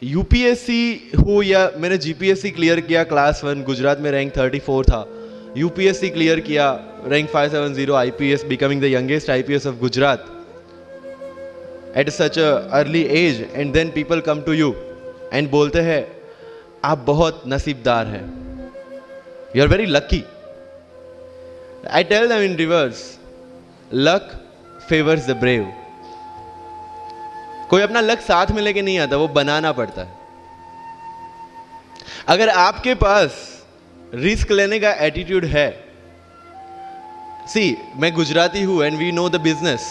UPSC हो या मैंने जीपीएससी क्लियर किया, क्लास 1 गुजरात में रैंक 34 था। यूपीएससी क्लियर किया, rank 570, IPS, becoming the youngest IPS of Gujarat at such a early age, and then people come to you and बोलते हैं आप बहुत नसीबदार हैं, you are very lucky. I tell them in reverse, luck favours the brave. कोई अपना luck साथ में लेके नहीं आता, वो बनाना पड़ता है। अगर आपके पास रिस्क लेने का एटीट्यूड है, सी मैं गुजराती हूं and we know the business,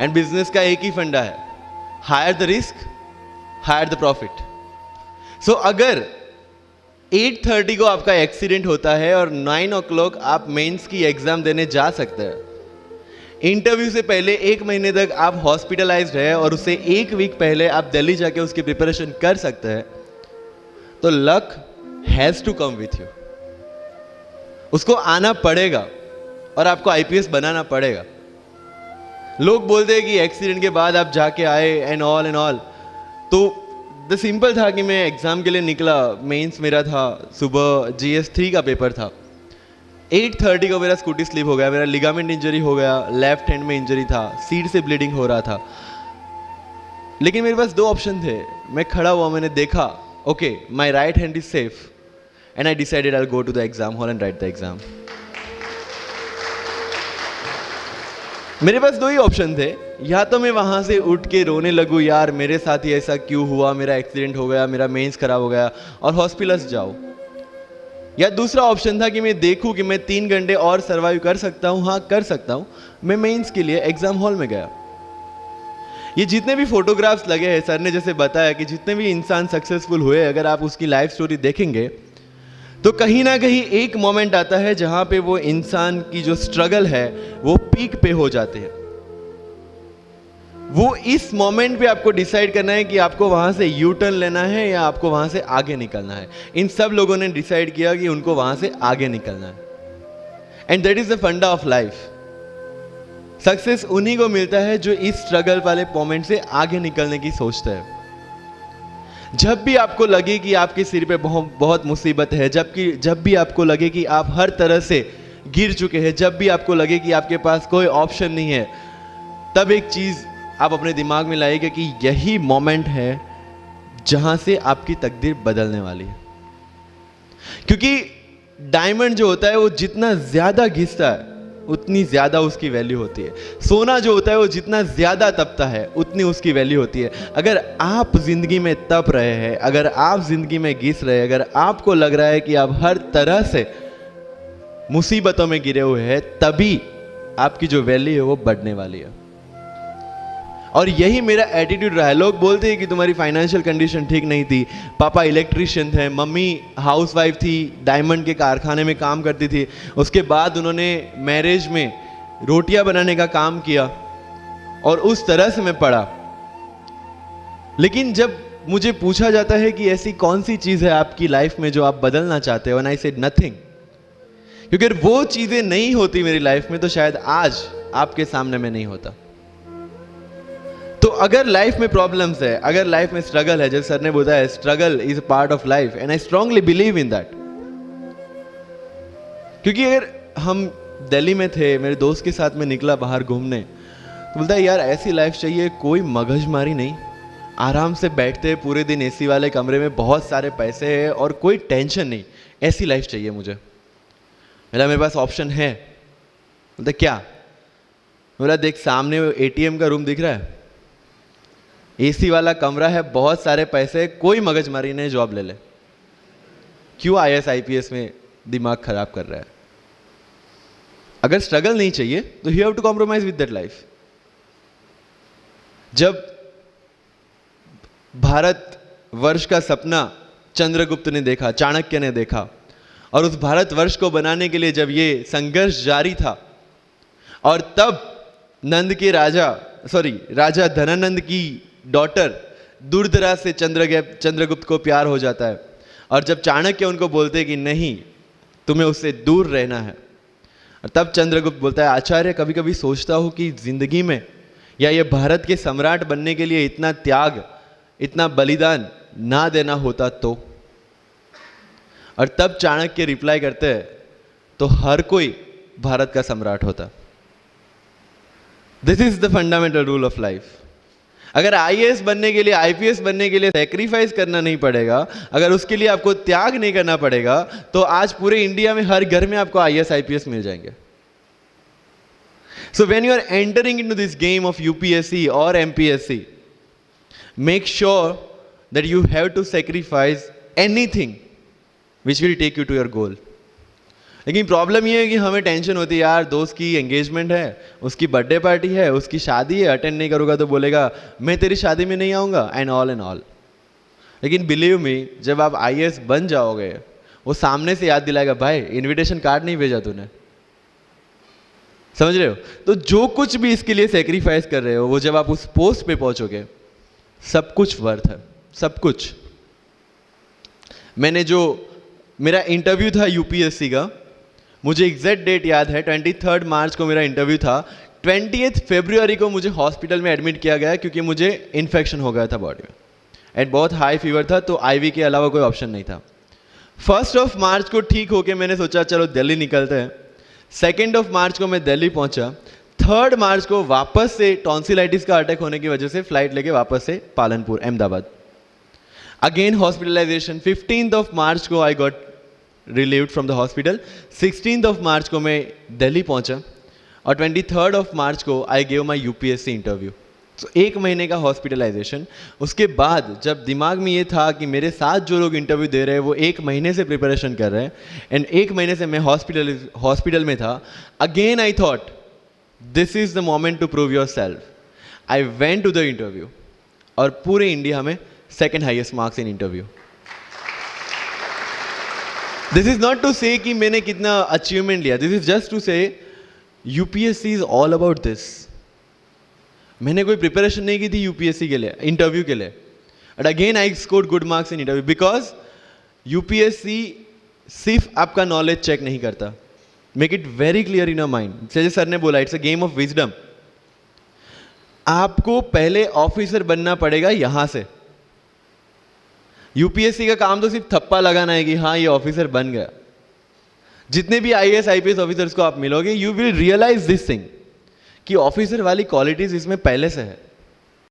and business का एक ही फंडा है, higher the risk higher the profit. So अगर 8:30 को आपका एक्सीडेंट होता है और 9 o'clock आप मेंस की एग्जाम देने जा सकते हैं, इंटरव्यू से पहले 1 महीने तक आप हॉस्पिटलाइज्ड है और उससे 1 वीक पहले आप दिल्ली जाके उसकी प्रिपरेशन कर सकते हैं, तो luck has to come with you. उसको आना पड़ेगा और आपको आईपीएस बनाना पड़ेगा। लोग बोलते हैं कि एक्सीडेंट के बाद आप जाके आए एंड ऑल, तो द सिंपल था कि मैं एग्जाम के लिए निकला, मेंस मेरा था, सुबह GS3 का पेपर था। 8:30 को मेरा स्कूटी स्लिप हो गया, मेरा लिगामेंट इंजरी हो गया, लेफ्ट हैंड में इंजरी था, सीट से ब्लीडिंग हो रहा था। लेकिन मेरे पास 2 ऑप्शन थे। मैं खड़ा हुआ, मैंने देखा, okay my right hand is safe, and I decided I will go to the exam hall and write the exam. मेरे पास 2 ही ऑप्शन थे, या तो मैं वहां से उठ के रोने लगूं, यार मेरे साथ ही ऐसा क्यों हुआ, मेरा एक्सीडेंट हो गया, मेरा मेंस खराब हो गया, और हॉस्पिटल जाओ, या दूसरा ऑप्शन था कि मैं देखूं कि मैं 3 घंटे और सर्वाइव कर सकता हूं। हाँ कर सकता हूं। मैं मेंस के लिए एग्जाम हॉल में गया। ये जितने भी फोटोग्राफ्स लगे हैं, सर ने जैसे बताया कि जितने भी इंसान सक्सेसफुल हुए, अगर आप उसकी लाइफ स्टोरी देखेंगे तो कहीं ना कहीं एक मोमेंट आता है जहां पे वो इंसान की जो स्ट्रगल है वो पीक पे हो जाते हैं। वो इस मोमेंट पे आपको डिसाइड करना है कि आपको वहां से यू टर्न लेना है या आपको वहां से आगे निकलना है। इन सब लोगों ने डिसाइड किया कि उनको वहां से आगे निकलना है, एंड दैट इज द फंडा ऑफ लाइफ। सक्सेस उन्हीं को मिलता है जो इस स्ट्रगल वाले मोमेंट से आगे निकलने की सोचते हैं। जब भी आपको लगे कि आपके सिर पे बहुत मुसीबत है, जब भी आपको लगे कि आप हर तरह से गिर चुके हैं, जब भी आपको लगे कि आपके पास कोई ऑप्शन नहीं है, तब एक चीज आप अपने दिमाग में लाइएगा कि यही मोमेंट है जहां से आपकी तकदीर बदलने वाली है। क्योंकि डायमंड जो होता है वो जितना ज्यादा घिसता है उतनी ज्यादा उसकी वैल्यू होती है। सोना जो होता है वो जितना ज्यादा तपता है उतनी उसकी वैल्यू होती है। अगर आप जिंदगी में तप रहे हैं, अगर आप जिंदगी में घिस रहे हैं, अगर आपको लग रहा है कि आप हर तरह से मुसीबतों में गिरे हुए हैं, तभी आपकी जो वैल्यू है वो बढ़ने वाली है। और यही मेरा एटीट्यूड रहा है। लोग बोलते हैं कि तुम्हारी फाइनेंशियल कंडीशन ठीक नहीं थी, पापा इलेक्ट्रिशियन थे, मम्मी हाउसवाइफ थी, डायमंड के कारखाने में काम करती थी, उसके बाद उन्होंने मैरिज में रोटियां बनाने का काम किया, और उस तरह से मैं पढ़ा। लेकिन जब मुझे पूछा जाता है कि ऐसी कौन सी चीज है आपकी लाइफ में जो आप बदलना चाहते हो, एंड आई सेड नथिंग, क्योंकि अगर वो चीजें नहीं होती मेरी लाइफ में तो शायद आज आपके सामने में नहीं होता। तो अगर लाइफ में प्रॉब्लम्स है, अगर लाइफ में स्ट्रगल है, जैसे सर ने बताया struggle is a part of life, and I strongly believe in that. क्योंकि अगर हम दिल्ली में थे, मेरे दोस्त के साथ में निकला बाहर घूमने, तो बोलता है यार ऐसी लाइफ चाहिए, कोई मगजमारी नहीं, आराम से बैठते हैं पूरे दिन एसी वाले कमरे में, बहुत सारे पैसे हैं और कोई टेंशन नहीं, ऐसी लाइफ चाहिए मुझे। मेरे पास ऑप्शन है। बोलता क्या? बोला देख सामने ATM का रूम दिख रहा है, एसी वाला कमरा है, बहुत सारे पैसे, कोई मगजमारी नहीं, जॉब ले ले। क्यों IAS IPS में दिमाग खराब कर रहा है? अगर स्ट्रगल नहीं चाहिए तो you have to compromise with that life. जब भारत वर्ष का सपना चंद्रगुप्त ने देखा, चाणक्य ने देखा, और उस भारत वर्ष को बनाने के लिए जब ये संघर्ष जारी था, और तब राजा धनानंद की डॉटर दुर्धरा से चंद्रगुप्त को प्यार हो जाता है, और जब चाणक्य उनको बोलते कि नहीं तुम्हें उससे दूर रहना है, और तब चंद्रगुप्त बोलता है आचार्य कभी कभी सोचता हूं कि जिंदगी में या ये भारत के सम्राट बनने के लिए इतना त्याग, इतना बलिदान ना देना होता और तब चाणक्य रिप्लाई करते हैं, तो हर कोई भारत का सम्राट होता। This is the fundamental rule of life. अगर आईएएस बनने के लिए, आईपीएस बनने के लिए सेक्रीफाइस करना नहीं पड़ेगा, अगर उसके लिए आपको त्याग नहीं करना पड़ेगा, तो आज पूरे इंडिया में हर घर में आपको आईएएस आईपीएस मिल जाएंगे। So when you are entering into this game of UPSC or MPSC, make sure that you have to sacrifice anything which will take you to your goal. लेकिन प्रॉब्लम ये है कि हमें टेंशन होती है, यार दोस्त की एंगेजमेंट है, उसकी बर्थडे पार्टी है, उसकी शादी है, अटेंड नहीं करूँगा तो बोलेगा मैं तेरी शादी में नहीं आऊँगा, एंड ऑल। लेकिन बिलीव मी, जब आप आईएएस बन जाओगे, वो सामने से याद दिलाएगा, भाई इनविटेशन कार्ड नहीं भेजा तूने। समझ रहे हो? तो जो कुछ भी इसके लिए सेक्रीफाइस कर रहे हो, वो जब आप उस पोस्ट पे पहुंचोगे, सब कुछ वर्थ है, सब कुछ। मैंने जो मेरा इंटरव्यू था यूपीएससी का, मुझे एग्जैक्ट डेट याद है, 23 मार्च को मेरा इंटरव्यू था। 20 फरवरी को मुझे हॉस्पिटल में एडमिट किया गया क्योंकि मुझे इन्फेक्शन हो गया था बॉडी में, एंड बहुत हाई फीवर था, तो आईवी के अलावा कोई ऑप्शन नहीं था। 1 मार्च को ठीक होके मैंने सोचा चलो दिल्ली निकलते हैं। 2 मार्च को मैं दिल्ली पहुंचा। 3 मार्च को वापस से टॉन्सिलाइटिस का अटैक होने की वजह से फ्लाइट लेके वापस से पालनपुर, अहमदाबाद, अगेन हॉस्पिटलाइजेशन। 15 मार्च को I got relieved from the hospital. 16 मार्च को मैं दिल्ली पहुंचा और 23 मार्च को I gave my UPSC interview. तो 1 महीने का हॉस्पिटलाइजेशन। उसके बाद जब दिमाग में ये था कि मेरे साथ जो लोग इंटरव्यू दे रहे हैं वो 1 महीने से प्रिपरेशन कर रहे हैं, एंड 1 महीने से मैं हॉस्पिटल में था, again I thought this is the moment to prove yourself. I went to the interview और पूरे इंडिया में 2nd highest marks in interview. This is not to say कि मैंने कितना अचीवमेंट लिया, this is just to say UPSC is all about this. मैंने कोई preparation नहीं की थी यूपीएससी के लिए, इंटरव्यू के लिए, but again I scored good marks in interview, because UPSC सिर्फ आपका नॉलेज चेक नहीं करता। Make it very clear in your mind, जैसे सर ने बोला, it's a game of wisdom. आपको पहले ऑफिसर बनना पड़ेगा यहां से। यूपीएससी का काम तो सिर्फ थप्पा लगाना है कि हाँ ये ऑफिसर बन गया। जितने भी आईएएस आईपीएस ऑफिसर्स को आप मिलोगे, you will realise this thing कि ऑफिसर वाली क्वालिटीज इसमें पहले से है।